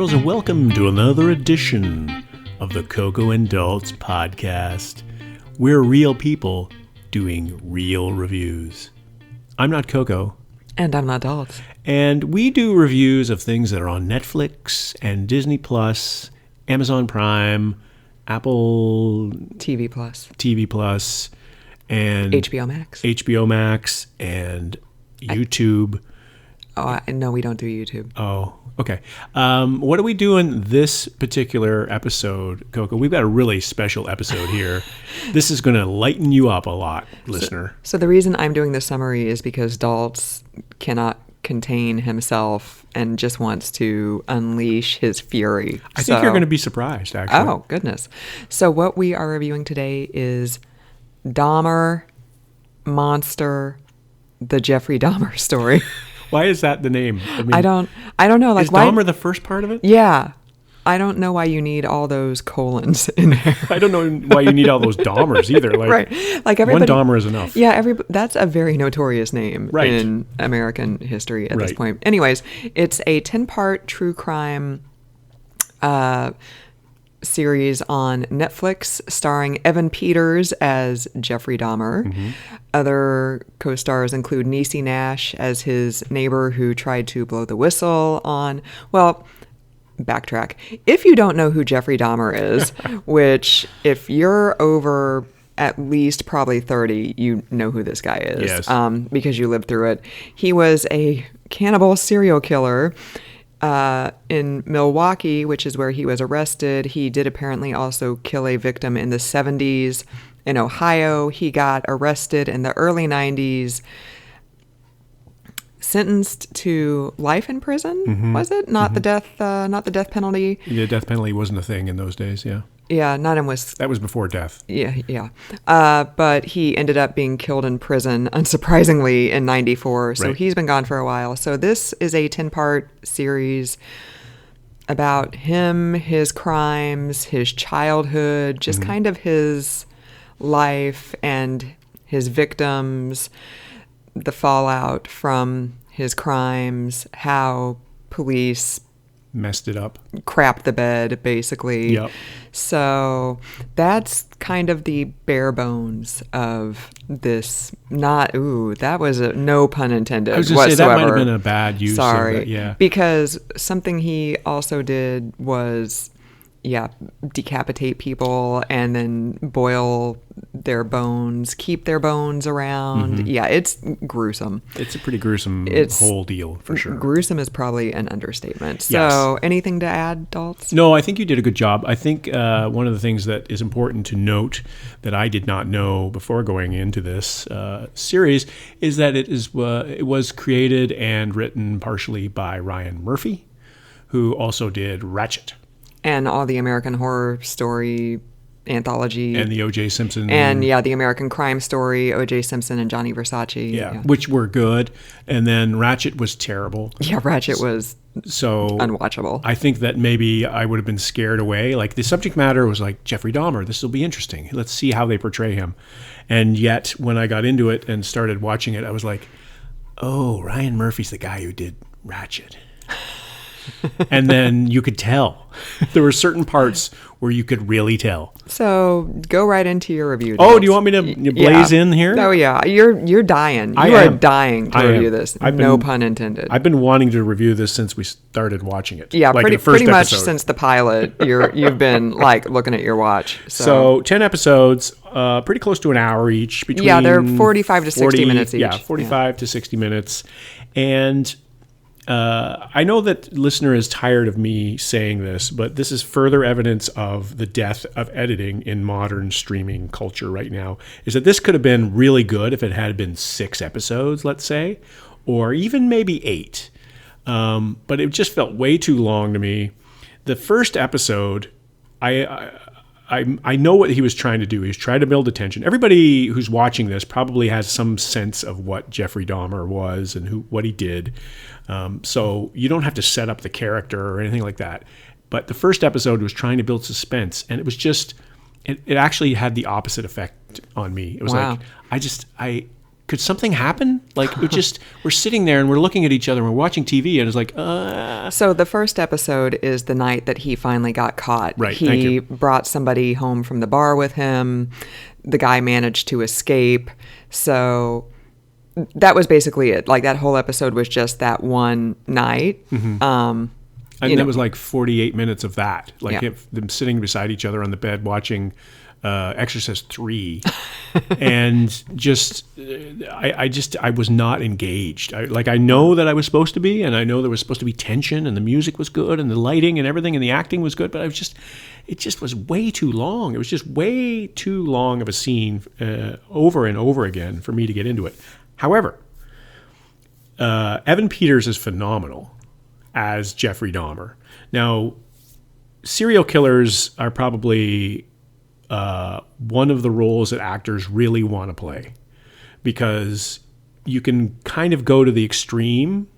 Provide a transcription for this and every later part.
girls, and welcome to another edition of the Coco and Daltz podcast. We're real people doing real reviews. I'm not Coco. And I'm not Daltz. And we do reviews of things that are on Netflix and Disney Plus, Amazon Prime, Apple TV Plus, and HBO Max, and YouTube. No, we don't do YouTube. Oh, okay. What are we doing this particular episode, Coco? We've got a really special episode here. This is going to lighten you up a lot, listener. So the reason I'm doing this summary is because Daltz cannot contain himself and just wants to unleash his fury. I think you're going to be surprised, actually. Oh, goodness. So what we are reviewing today is Dahmer, Monster, the Jeffrey Dahmer Story. Why is that the name? I don't know. Like, is Dahmer the first part of it? Yeah. I don't know why you need all those colons in there. I don't know why you need all those Dahmers either. Like, right. Like everybody, one Dahmer is enough. Yeah, that's a very notorious name in American history at this point. Anyways, it's a 10-part true crime series on Netflix starring Evan Peters as Jeffrey Dahmer. Mm-hmm. Other co-stars include Niecy Nash as his neighbor who tried to blow the whistle on, well, backtrack. If you don't know who Jeffrey Dahmer is, which if you're over at least probably 30, you know who this guy is. Yes. Because you lived through it. He was a cannibal serial killer in Milwaukee, which is where he was arrested. He did apparently also kill a victim in the 70s. In Ohio, he got arrested in the early 90s, sentenced to life in prison. Mm-hmm. Was it not the death penalty? Yeah, death penalty wasn't a thing in those days. Yeah. Yeah, not in Wisconsin. That was before death. Yeah. But he ended up being killed in prison, unsurprisingly, in 94. So he's been gone for a while. So this is a 10-part series about him, his crimes, his childhood, just kind of his life and his victims, the fallout from his crimes, how police messed it up, crapped the bed, basically. Yep. So that's kind of the bare bones of this. That was no pun intended. I was going to say that might have been a bad use. Sorry. Of it, yeah. Because something he also did was, decapitate people and then boil their bones, keep their bones around. Mm-hmm. Yeah, it's gruesome. It's a pretty gruesome whole deal, for sure. Gruesome is probably an understatement. So anything to add, Daltz? No, I think you did a good job. I think one of the things that is important to note that I did not know before going into this series is that it was created and written partially by Ryan Murphy, who also did Ratchet. And all the American Horror Story anthology. And the O.J. Simpson. And, the American Crime Story, O.J. Simpson and Johnny Versace. Yeah, which were good. And then Ratchet was terrible. Yeah, Ratchet was unwatchable. I think that maybe I would have been scared away. Like, the subject matter was like, Jeffrey Dahmer, this will be interesting. Let's see how they portray him. And yet, when I got into it and started watching it, I was like, oh, Ryan Murphy's the guy who did Ratchet. And then you could tell. There were certain parts where you could really tell. So go right into your review. Oh, do you want me to blaze in here? Oh, yeah. You're dying. You are dying to review this. No pun intended. I've been wanting to review this since we started watching it. Yeah, like pretty much since the pilot. You've been looking at your watch. So 10 episodes, pretty close to an hour each. They're 45 to 60 minutes each. Yeah, 45 to 60 minutes. And I know that listener is tired of me saying this, but this is further evidence of the death of editing in modern streaming culture right now, is that this could have been really good if it had been 6 episodes, let's say, or even maybe 8. But it just felt way too long to me. The first episode, I know what he was trying to do. He was trying to build attention. Everybody who's watching this probably has some sense of what Jeffrey Dahmer was and what he did. So you don't have to set up the character or anything like that. But the first episode was trying to build suspense, and it was just, it actually had the opposite effect on me. It was like, could something happen? Like, we're sitting there and we're looking at each other and we're watching TV, and it's like, So the first episode is the night that he finally got caught. Right, thank He you. brought somebody home from the bar with him. The guy managed to escape. So that was basically it. Like, that whole episode was just that one night. And it was like 48 minutes of that. Like, them sitting beside each other on the bed watching Exorcist 3. And I was not engaged. I know that I was supposed to be, and I know there was supposed to be tension, and the music was good, and the lighting and everything, and the acting was good, but it just was way too long. It was just way too long of a scene over and over again for me to get into it. However, Evan Peters is phenomenal as Jeffrey Dahmer. Now, serial killers are probably one of the roles that actors really want to play, because you can kind of go to the extreme.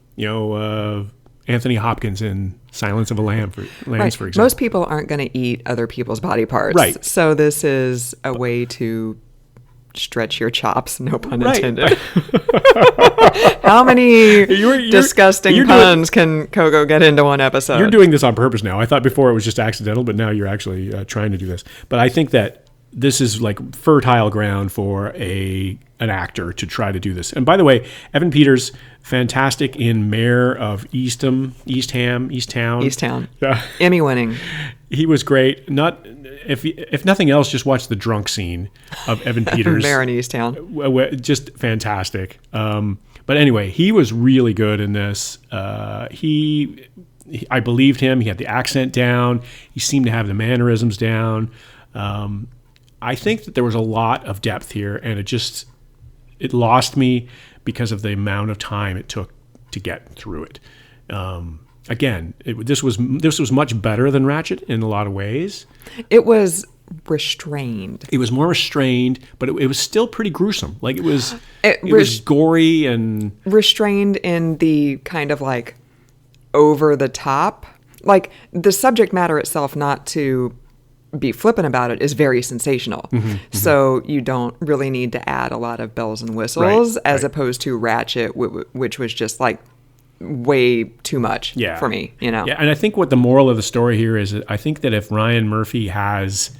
Anthony Hopkins in Silence of the Lambs, for example. Most people aren't going to eat other people's body parts. Right. So this is a way to stretch your chops, no pun intended. How many disgusting puns can Coco get into one episode? You're doing this on purpose now. I thought before it was just accidental, but now you're actually trying to do this. But I think that this is like fertile ground for an actor to try to do this. And by the way, Evan Peters, fantastic in Mayor of Eastham, Easttown. Emmy winning. He was great. If nothing else, just watch the drunk scene of Evan Peters. Mayor in Easttown. Just fantastic. But anyway, he was really good in this. I believed him. He had the accent down. He seemed to have the mannerisms down. I think that there was a lot of depth here, and it lost me because of the amount of time it took to get through it. Again, this was much better than Ratchet in a lot of ways. It was restrained. It was more restrained, but it was still pretty gruesome. Like, it was gory and restrained in the kind of like over the top. Like, the subject matter itself, not to be flippant about it, is very sensational. So you don't really need to add a lot of bells and whistles, as opposed to Ratchet, which was just like way too much for me, Yeah, and I think what the moral of the story here is, I think that if Ryan Murphy has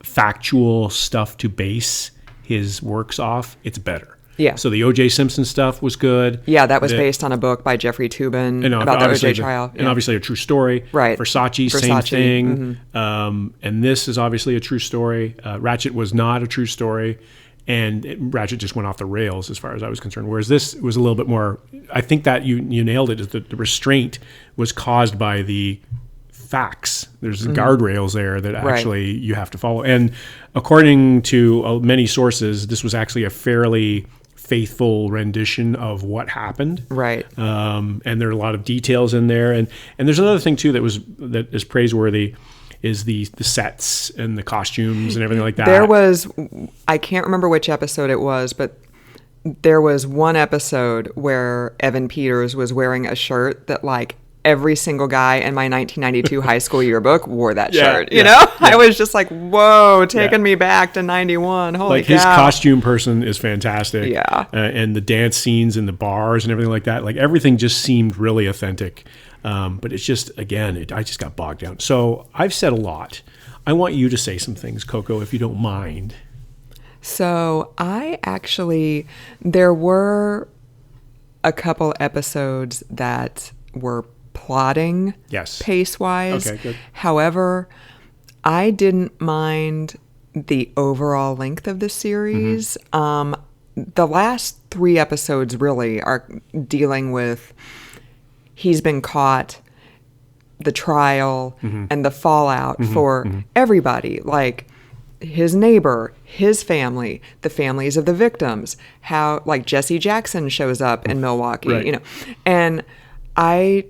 factual stuff to base his works off, it's better. Yeah. So the O.J. Simpson stuff was good. Yeah, that was based on a book by Jeffrey Toobin about the O.J. trial. And obviously a true story. Right. Versace, same thing. And this is obviously a true story. Ratchet was not a true story. And Ratchet just went off the rails as far as I was concerned. Whereas this was a little bit more, I think that you nailed it, is that the restraint was caused by the facts. There's guardrails there that actually you have to follow. And according to many sources, this was actually a fairly faithful rendition of what happened. Right. And there are a lot of details in there. And there's another thing too that is praiseworthy, is the sets and the costumes and everything like that. There was, I can't remember which episode it was, but there was one episode where Evan Peters was wearing a shirt that like every single guy in my 1992 high school yearbook wore that shirt. You know? I was just like, whoa, taking me back to 91. Holy like cow. His costume person is fantastic. Yeah. And the dance scenes in the bars and everything like that, like everything just seemed really authentic. But it's just, again, I just got bogged down. So I've said a lot. I want you to say some things, Coco, if you don't mind. So there were a couple episodes that were plodding pace-wise. Okay, good. However, I didn't mind the overall length of the series. The last 3 episodes really are dealing with he's been caught, the trial, and the fallout for everybody, like his neighbor, his family, the families of the victims, how like Jesse Jackson shows up in Milwaukee, and I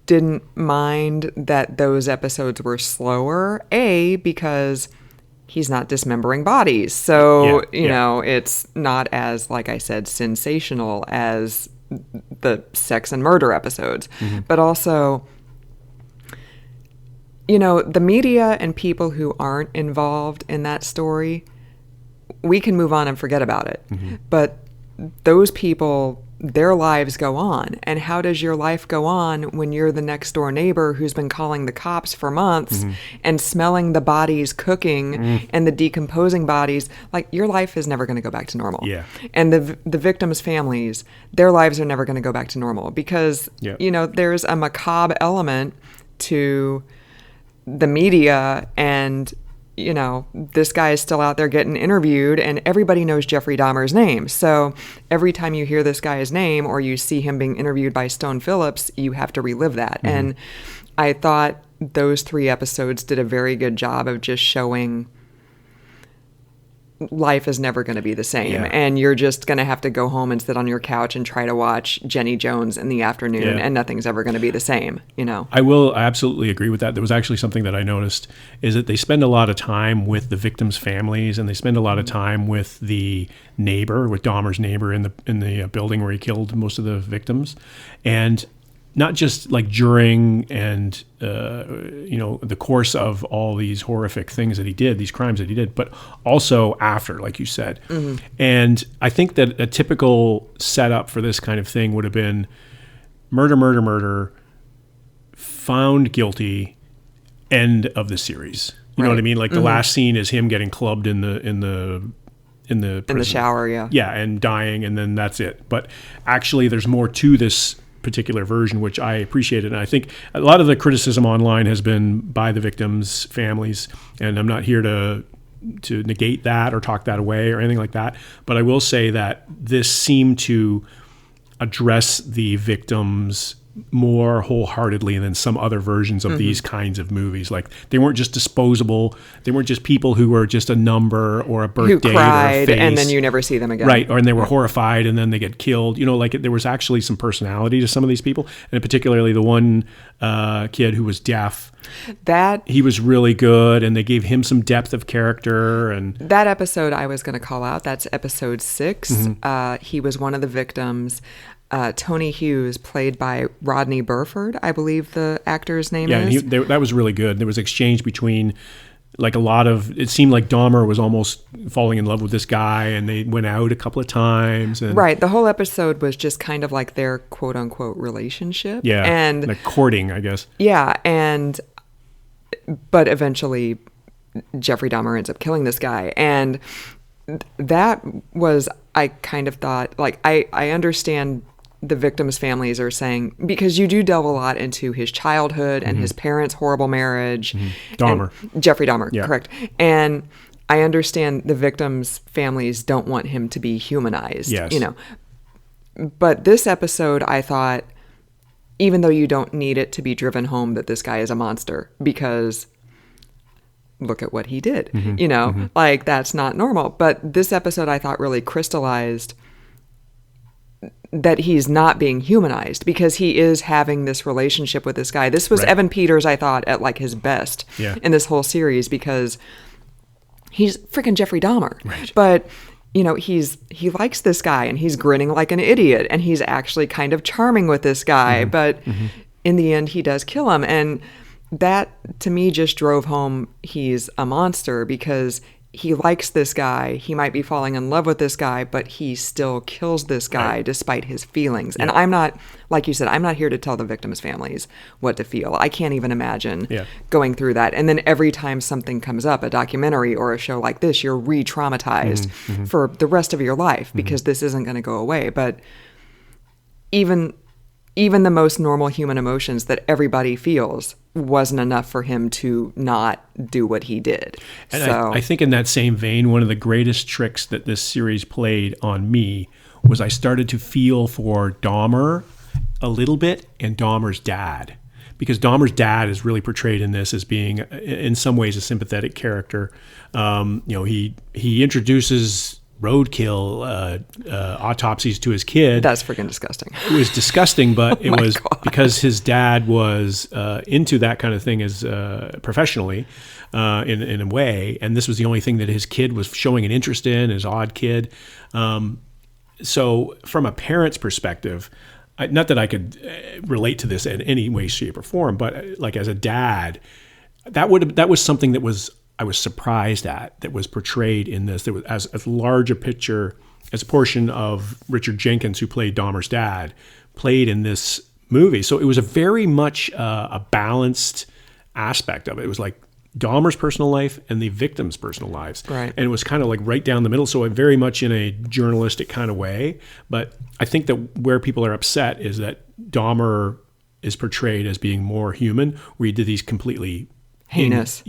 didn't mind that those episodes were slower, because he's not dismembering bodies. So, it's not as, like I said, sensational as the sex and murder episodes. But also, the media and people who aren't involved in that story we can move on and forget about it. Mm-hmm. But those people, their lives go on. And how does your life go on when you're the next door neighbor who's been calling the cops for months and smelling the bodies cooking and the decomposing bodies? Like, your life is never going to go back to normal. Yeah. And the victims' families, their lives are never going to go back to normal because, you know, there's a macabre element to the media, and you know, this guy is still out there getting interviewed, and everybody knows Jeffrey Dahmer's name. So every time you hear this guy's name or you see him being interviewed by Stone Phillips, you have to relive that. And I thought those 3 episodes did a very good job of just showing life is never going to be the same. And you're just going to have to go home and sit on your couch and try to watch Jenny Jones in the afternoon, and nothing's ever going to be the same, you know? I absolutely agree with that. There was actually something that I noticed is that they spend a lot of time with the victims' families, and they spend a lot of time with the neighbor, with Dahmer's neighbor in the building where he killed most of the victims. And not just like during and, you know, the course of all these horrific things that he did, these crimes that he did, but also after, like you said. And I think that a typical setup for this kind of thing would have been murder, found guilty, end of the series. You know what I mean? Like the last scene is him getting clubbed in the shower, yeah, and dying, and then that's it. But actually, there's more to this particular version, which I appreciated. And I think a lot of the criticism online has been by the victims' families, and I'm not here to negate that or talk that away or anything like that. But I will say that this seemed to address the victims more wholeheartedly than some other versions of these kinds of movies. Like, they weren't just disposable. They weren't just people who were just a number or a birthday who cried, or a face. and then you never see them again. Right, and they were horrified, and then they get killed. You know, like, there was actually some personality to some of these people, and particularly the one kid who was deaf. He was really good, and they gave him some depth of character. And that episode I was going to call out. That's episode 6. He was one of the victims. Tony Hughes, played by Rodney Burford, I believe the actor's name is. Yeah, that was really good. There was exchange between, like, a lot of, it seemed like Dahmer was almost falling in love with this guy, and they went out a couple of times. And, right. The whole episode was just kind of like their quote-unquote relationship. Yeah, and like courting, I guess. Yeah, but eventually Jeffrey Dahmer ends up killing this guy. And that was, I kind of thought, like, I understand the victims' families are saying, because you do delve a lot into his childhood and his parents' horrible marriage. Dahmer. Jeffrey Dahmer, correct. And I understand the victims' families don't want him to be humanized, you know. But this episode, I thought, even though you don't need it to be driven home that this guy is a monster, because look at what he did, you know, like, that's not normal. But this episode, I thought, really crystallized that he's not being humanized, because he is having this relationship with this guy. This was Evan Peters, I thought, at like his best in this whole series, because he's freaking Jeffrey Dahmer. But, you know, he likes this guy, and he's grinning like an idiot, and he's actually kind of charming with this guy. But in the end, he does kill him. And that, to me, just drove home he's a monster, because he likes this guy. He might be falling in love with this guy, but he still kills this guy despite his feelings. And I'm not, like you said, I'm not here to tell the victims' families what to feel. I can't even imagine going through that. And then every time something comes up, a documentary or a show like this, you're re-traumatized for the rest of your life, because this isn't going to go away. But even the most normal human emotions that everybody feels wasn't enough for him to not do what he did. And so I think in that same vein, one of the greatest tricks that this series played on me was I started to feel for Dahmer a little bit, and Dahmer's dad. Because Dahmer's dad is really portrayed in this as being, in some ways, a sympathetic character. You know, he introduces roadkill autopsies to his kid. That's freaking disgusting. It was disgusting, but it was because his dad was into that kind of thing as professionally in a way, and this was the only thing that his kid was showing an interest in, his odd kid. So from a parent's perspective, not that I could relate to this in any way, shape, or form, but like as a dad, that was something that was I was surprised at that was portrayed in this. That was as large a picture as a portion of Richard Jenkins, who played Dahmer's dad, played in this movie. So it was a very much a balanced aspect of it. It was like Dahmer's personal life and the victims' personal lives. Right. And it was kind of like right down the middle. So very much in a journalistic kind of way. But I think that where people are upset is that Dahmer is portrayed as being more human, where he did these completely heinous,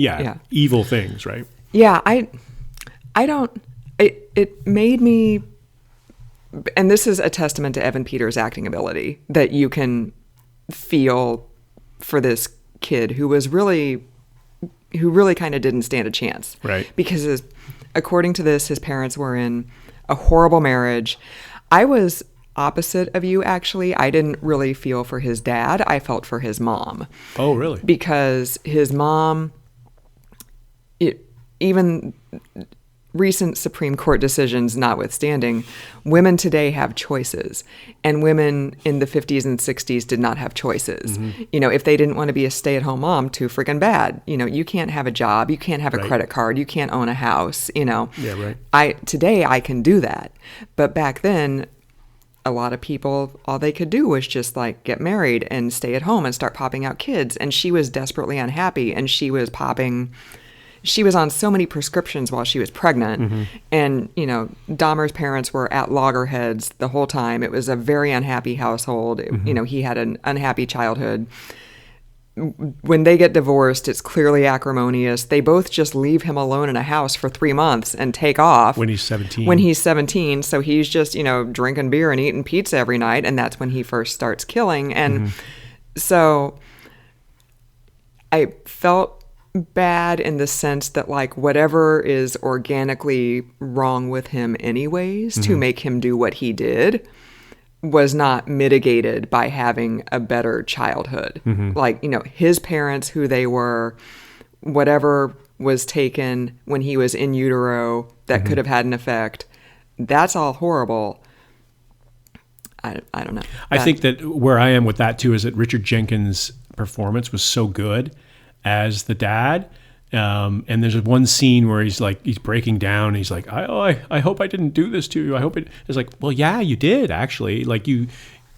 evil things, right? Yeah, I don't. It made me, and this is a testament to Evan Peters' acting ability, that you can feel for this kid who really kind of didn't stand a chance, right? Because according to this, his parents were in a horrible marriage. I was opposite of you, actually. I didn't really feel for his dad. I felt for his mom. Oh, really? Because his mom, even recent Supreme Court decisions notwithstanding, women today have choices, and women in the 50s and 60s did not have choices. Mm-hmm. You know, if they didn't want to be a stay-at-home mom, too friggin' bad. You know, you can't have a job, you can't have a credit card, you can't own a house, you know. Yeah, right. Today I can do that. But back then, a lot of people, all they could do was just like get married and stay at home and start popping out kids. And she was desperately unhappy, and she was on so many prescriptions while she was pregnant. Mm-hmm. And, you know, Dahmer's parents were at loggerheads the whole time. It was a very unhappy household. Mm-hmm. You know, he had an unhappy childhood. When they get divorced, it's clearly acrimonious. They both just leave him alone in a house for 3 months and take off. When he's 17. When he's 17. So he's just, you know, drinking beer and eating pizza every night. And that's when he first starts killing. And so I felt bad in the sense that, like, whatever is organically wrong with him anyways to make him do what he did was not mitigated by having a better childhood. Like, you know, his parents, who they were, whatever was taken when he was in utero that could have had an effect, that's all horrible. I don't know. I think that where I am with that too is that Richard Jenkins' performance was so good as the dad. And there's one scene where he's breaking down. And he's like, I hope I didn't do this to you. I hope it is like, well, yeah, you did actually. Like you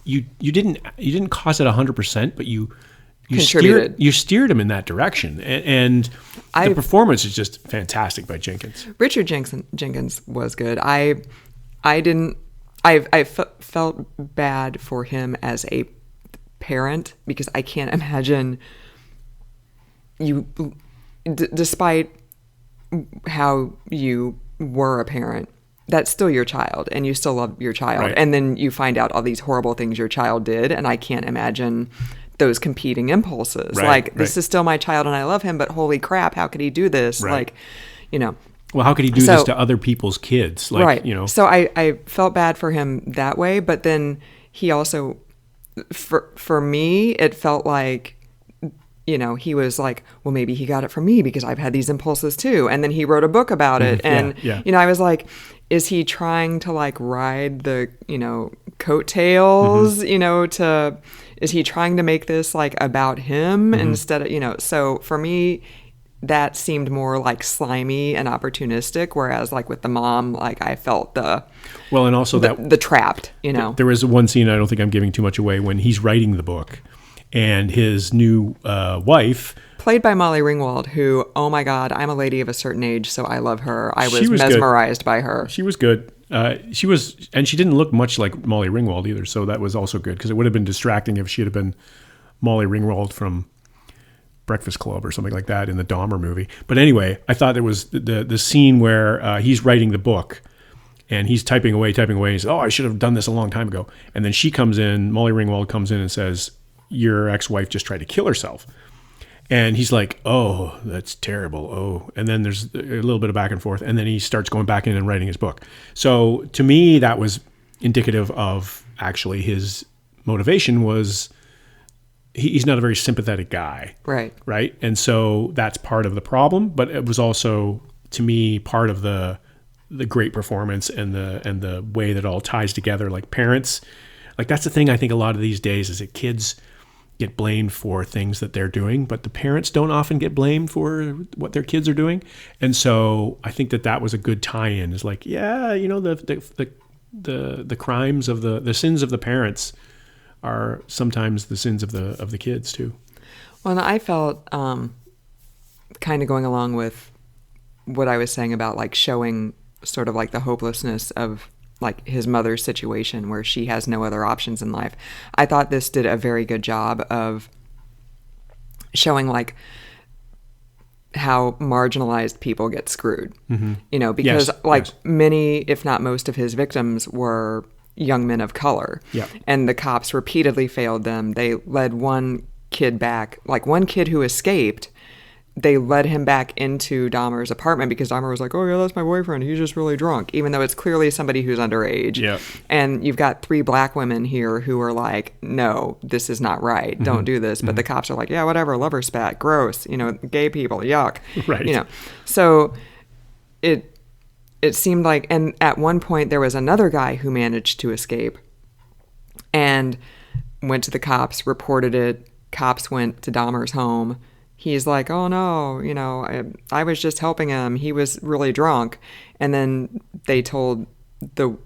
didn't cause it 100%, but you steered him in that direction. And the performance is just fantastic by Jenkins. Richard Jenkins was good. I felt bad for him as a parent, because I can't imagine you, despite how you were a parent, that's still your child, and you still love your child. Right. And then you find out all these horrible things your child did, and I can't imagine those competing impulses. This is still my child and I love him, but holy crap, how could he do this? Right. Like, you know. Well, how could he do this to other people's kids? Like, right. You know. So I felt bad for him that way, but then he also, for me, it felt like, you know, he was like, well, maybe he got it from me because I've had these impulses too. And then he wrote a book about it. And, you know, I was like, is he trying to like ride the, you know, coattails, you know, is he trying to make this like about him instead of, you know, so for me, that seemed more like slimy and opportunistic. Whereas like with the mom, like I felt the trapped, you know. There was one scene, I don't think I'm giving too much away, when he's writing the book. And his new wife, played by Molly Ringwald, who, oh my God, I'm a lady of a certain age, so I love her. I was mesmerized by her. She was good. And she didn't look much like Molly Ringwald either, so that was also good, because it would have been distracting if she had been Molly Ringwald from Breakfast Club or something like that in the Dahmer movie. But anyway, I thought there was the scene where he's writing the book. And he's typing away. And he says, I should have done this a long time ago. And then she comes in, Molly Ringwald comes in and says, your ex-wife just tried to kill herself. And he's like, oh, that's terrible. Oh, and then there's a little bit of back and forth. And then he starts going back in and writing his book. So to me, that was indicative of actually his motivation was he's not a very sympathetic guy. Right. Right. And so that's part of the problem. But it was also, to me, part of the great performance and the way that all ties together. Like parents, like that's the thing I think a lot of these days is that kids get blamed for things that they're doing, but the parents don't often get blamed for what their kids are doing. And so I think that was a good tie-in. Is like, yeah, the crimes of the sins of the parents are sometimes the sins of the kids too. Well, and I felt kind of going along with what I was saying about like showing sort of like the hopelessness of like his mother's situation where she has no other options in life. I thought this did a very good job of showing like how marginalized people get screwed, because many, if not most of his victims were young men of color, and the cops repeatedly failed them. They led one kid back, like one kid who escaped, they led him back into Dahmer's apartment because Dahmer was like, oh yeah, that's my boyfriend, he's just really drunk, even though it's clearly somebody who's underage. And you've got 3 black women here who are like, no, this is not right, don't do this. But the cops are like, yeah, whatever, lover spat, gross, gay people, yuck. Right. So it seemed like, and at one point there was another guy who managed to escape and went to the cops, reported it. Cops went to Dahmer's home. He's like, oh no, I was just helping him. He was really drunk. And then they told the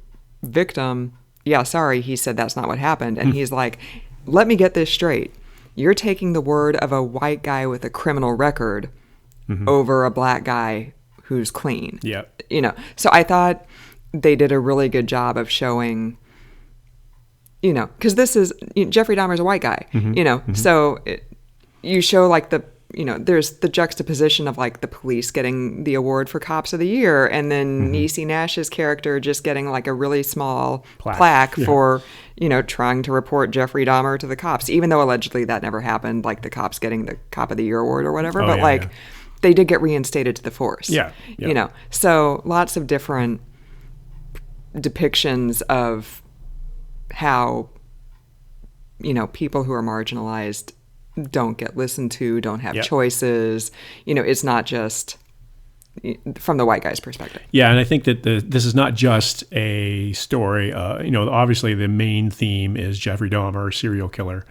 victim, yeah, sorry, he said that's not what happened. And he's like, let me get this straight. You're taking the word of a white guy with a criminal record over a black guy who's clean. So I thought they did a really good job of showing, because this is, Jeffrey Dahmer's a white guy, so you show like there's the juxtaposition of like the police getting the award for Cops of the Year, and then Niecy Nash's character just getting like a really small plaque for, trying to report Jeffrey Dahmer to the cops, even though allegedly that never happened, like the cops getting the Cop of the Year award or whatever. They did get reinstated to the force. So lots of different depictions of how, people who are marginalized don't get listened to, don't have choices. It's not just from the white guy's perspective. Yeah, and I think that this is not just a story. Obviously the main theme is Jeffrey Dahmer, serial killer,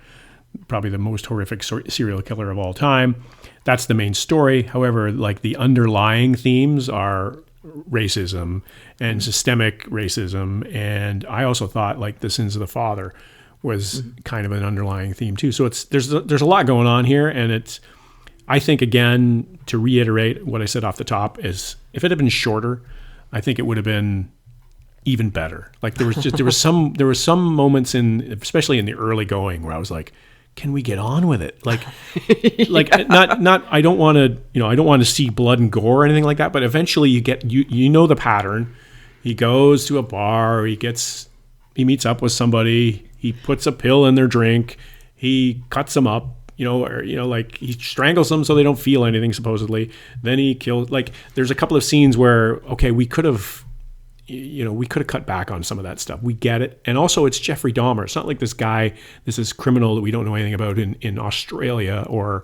probably the most horrific serial killer of all time. That's the main story. However, like the underlying themes are racism and systemic racism. And I also thought like the sins of the father was kind of an underlying theme too. So there's a lot going on here, and I think, again, to reiterate what I said off the top, is if it had been shorter, I think it would have been even better. Like there was some moments especially in the early going, where I was like, can we get on with it? Like not I don't want to see blood and gore or anything like that, but eventually you get the pattern. He goes to a bar, he meets up with somebody, he puts a pill in their drink, he cuts them up, like he strangles them so they don't feel anything, supposedly. Then he kills, like there's a couple of scenes where, okay, we could have cut back on some of that stuff. We get it. And also it's Jeffrey Dahmer. It's not like this criminal that we don't know anything about in Australia or,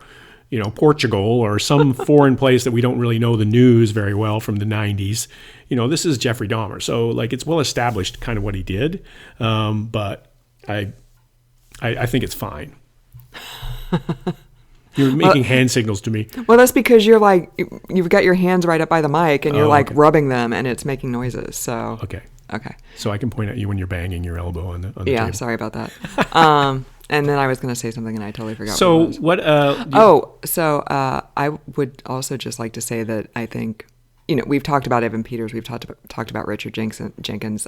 Portugal or some foreign place that we don't really know the news very well from the 90s. This is Jeffrey Dahmer. So like it's well established kind of what he did. But I think it's fine. You're making hand signals to me. Well, that's because you're like, you've got your hands right up by the mic and you're rubbing them and it's making noises. So Okay. So I can point at you when you're banging your elbow on the table. Yeah, sorry about that. And then I was going to say something and I totally forgot. So what I would also just like to say that I think, we've talked about Evan Peters, we've talked about Richard Jenkins.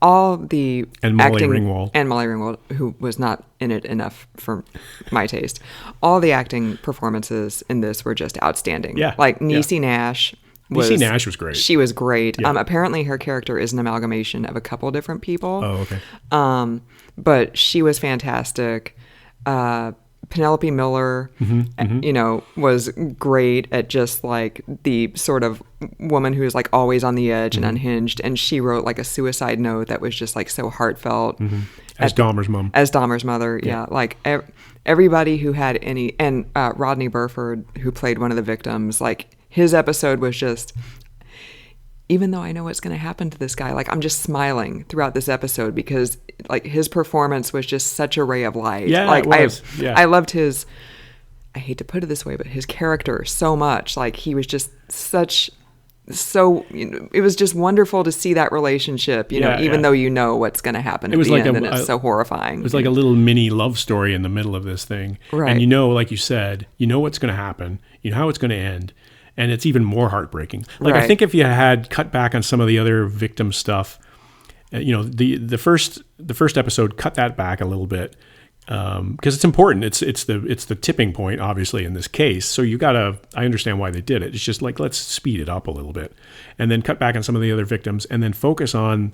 All the and acting, Molly Ringwald. And Molly Ringwald, who was not in it enough for my taste. All the acting performances in this were just outstanding. Yeah. Like Niecy Nash. Niecy Nash was great. She was great. Yeah. Apparently her character is an amalgamation of a couple different people. Oh, okay. But she was fantastic. Penelope Miller, was great at just like the sort of woman who is like always on the edge and unhinged. And she wrote like a suicide note that was just like so heartfelt. As Dahmer's mom. As Dahmer's mother, yeah. Like everybody who had any, and Rodney Burford, who played one of the victims, like his episode was just, even though I know what's going to happen to this guy, like I'm just smiling throughout this episode because like his performance was just such a ray of light. Yeah, like it was. I loved his, I hate to put it this way, but his character so much. Like he was just it was just wonderful to see that relationship, even though you know what's going to happen at the end, and it's so horrifying. It was like a little mini love story in the middle of this thing. Right. And like you said, you know what's going to happen, you know how it's going to end. And it's even more heartbreaking. Like, right. I think if you had cut back on some of the other victim stuff, the first episode, cut that back a little bit because it's important. It's the tipping point, obviously, in this case. So I understand why they did it. It's just like, let's speed it up a little bit, and then cut back on some of the other victims, and then focus on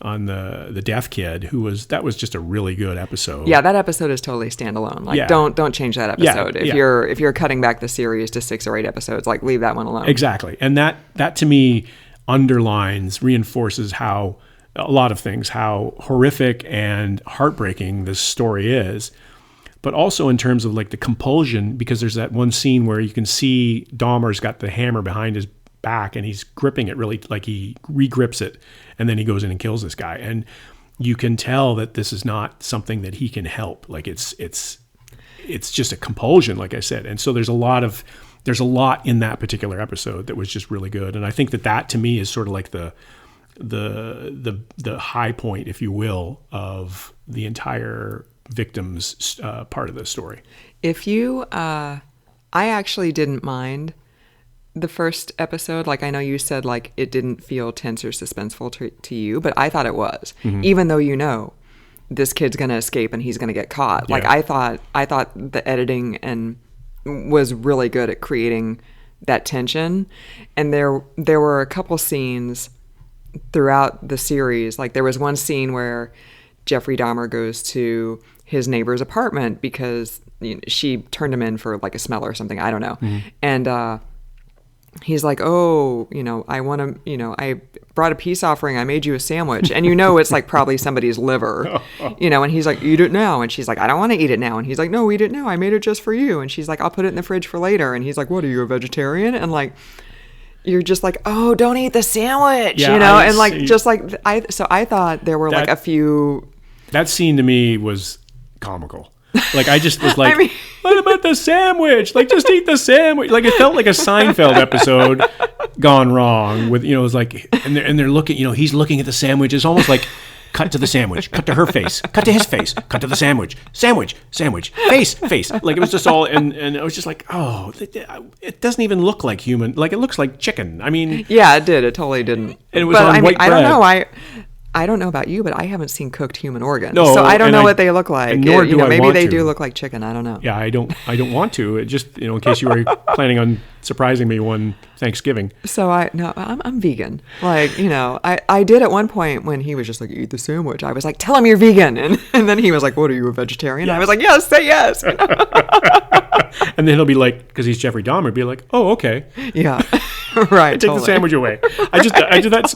the deaf kid that was just a really good episode. Yeah, that episode is totally standalone. Like don't change that episode. If you're cutting back the series to 6 or 8 episodes, like leave that one alone. Exactly. And that to me reinforces how a lot of things, how horrific and heartbreaking this story is. But also in terms of like the compulsion, because there's that one scene where you can see Dahmer's got the hammer behind his back and he's gripping it really, like he re-grips it, and then he goes in and kills this guy, and you can tell that this is not something that he can help. Like it's just a compulsion, like I said. And so there's a lot in that particular episode that was just really good, and I think that to me is sort of like the high point, if you will, of the entire victims part of the story. If you I actually didn't mind the first episode. Like, I know you said like it didn't feel tense or suspenseful to you, but I thought it was. Mm-hmm. Even though this kid's gonna escape and he's gonna get caught. Yeah. Like I thought the editing was really good at creating that tension. And there were a couple scenes throughout the series. Like there was one scene where Jeffrey Dahmer goes to his neighbor's apartment because she turned him in for like a smell or something. I don't know. Mm-hmm. And he's like, oh, I want to, I brought a peace offering. I made you a sandwich. And it's like probably somebody's liver, and he's like, eat it now. And she's like, I don't want to eat it now. And he's like, no, eat it now. I made it just for you. And she's like, I'll put it in the fridge for later. And he's like, what, are you a vegetarian? And like, you're just like, oh, don't eat the sandwich, and like, just like, I thought there were like a few. That scene to me was comical. Like, I just was like, what about the sandwich? Like, just eat the sandwich. Like, it felt like a Seinfeld episode gone wrong with, it was like, and they're looking, he's looking at the sandwich. It's almost like, cut to the sandwich, cut to her face, cut to his face, cut to the sandwich, face. Like, it was just all, and I was just like, oh, it doesn't even look like human. Like, it looks like chicken. I mean. Yeah, it did. It totally didn't. And it was on white bread. I don't know. I don't know about you, but I haven't seen cooked human organs, so I don't know what they look like. Nor do I maybe want they to. do look like chicken. I don't know. Yeah, I don't want to. It just, in case you were planning on surprising me one Thanksgiving. So I'm vegan. Like, I did at one point when he was just like, eat the sandwich. I was like, tell him you're vegan, and then he was like, what, are you a vegetarian? Yes. I was like, yes, say yes. And then he'll be like, because he's Jeffrey Dahmer, be like, oh, okay. Yeah. Right. Take the sandwich away. I just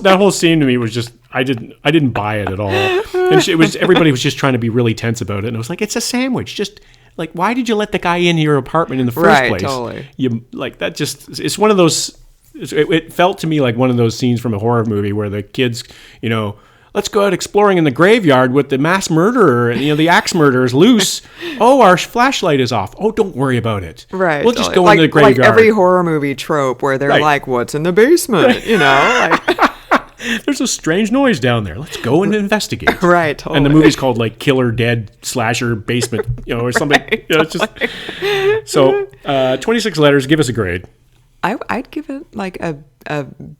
that whole scene to me was just, I didn't buy it at all. And everybody was just trying to be really tense about it. And I was like, it's a sandwich. Just like, why did you let the guy in your apartment in the first place? Right, totally. You like that. Just, it's one of those. It felt to me like one of those scenes from a horror movie where the kids, let's go out exploring in the graveyard with the mass murderer, and the axe murderer is loose. Oh, our flashlight is off. Oh, don't worry about it. Right. We'll just go into the graveyard. Like every horror movie trope where they're like, what's in the basement? Like, there's a strange noise down there. Let's go and investigate. Right. Totally. And the movie's called like Killer Dead Slasher Basement, or something. Right, it's just so 26 letters. Give us a grade. I'd give it like a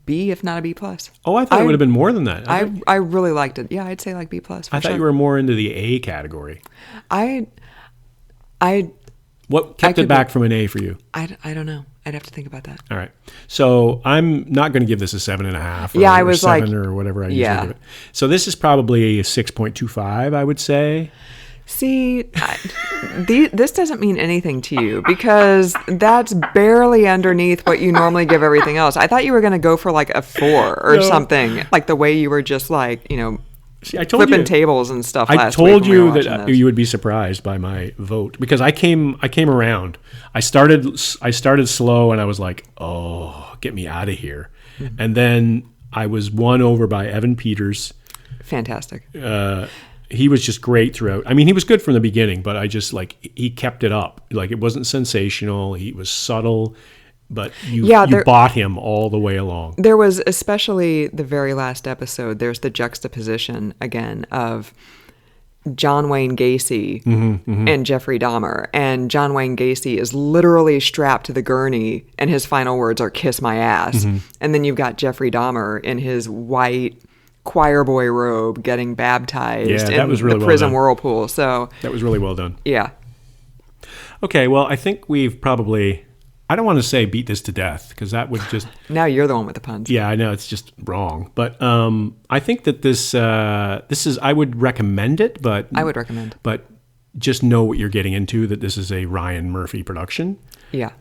B, if not a B plus. Oh, I thought it would have been more than that. I really liked it. Yeah, I'd say like B plus. I thought you were more into the A category. What kept it back from an A for you? I don't know. I'd have to think about that. All right. So I'm not going to give this a 7.5. Yeah, I was 7 or whatever I usually give it. So this is probably a 6.25, I would say. See, this doesn't mean anything to you because that's barely underneath what you normally give everything else. I thought you were going to go for like a 4 or something, like the way you were just like, See, I told flipping tables and stuff. I told you that you would be surprised by my vote because I came around. I started slow and I was like, oh, get me out of here. Mm-hmm. And then I was won over by Evan Peters. Fantastic. He was just great throughout. I mean, he was good from the beginning, but I just he kept it up. Like, it wasn't sensational. He was subtle, but you bought him all the way along. There was, especially the very last episode, there's the juxtaposition again of John Wayne Gacy and Jeffrey Dahmer. And John Wayne Gacy is literally strapped to the gurney, and his final words are "kiss my ass." And then you've got Jeffrey Dahmer in his white choir boy robe getting baptized in the prison whirlpool. So that was really well done. Yeah. Okay, well, I think we've probably, I don't want to say beat this to death, because that would just... Now you're the one with the puns. Yeah, I know, it's just wrong. But I think that this is, I would recommend it, but... I would recommend. But just know what you're getting into, that this is a Ryan Murphy production. Yeah.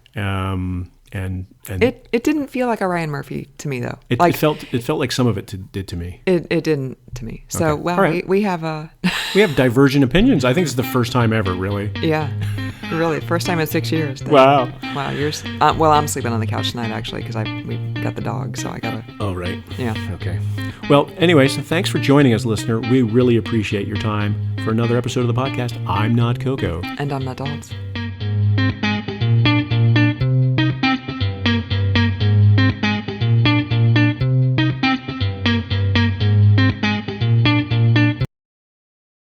And it didn't feel like a Ryan Murphy to me, though. It felt like some of it did to me. It didn't to me. So, okay. Well, right. we have a... We have divergent opinions. I think it's the first time ever, really. Yeah. Really, first time in 6 years. Wow. Wow, yours. Well, I'm sleeping on the couch tonight, actually, because we got the dog, so I gotta... Oh, right. Yeah. Okay. Well, anyways, thanks for joining us, listener. We really appreciate your time for another episode of the podcast. I'm Not Coco. And I'm Not Dolls.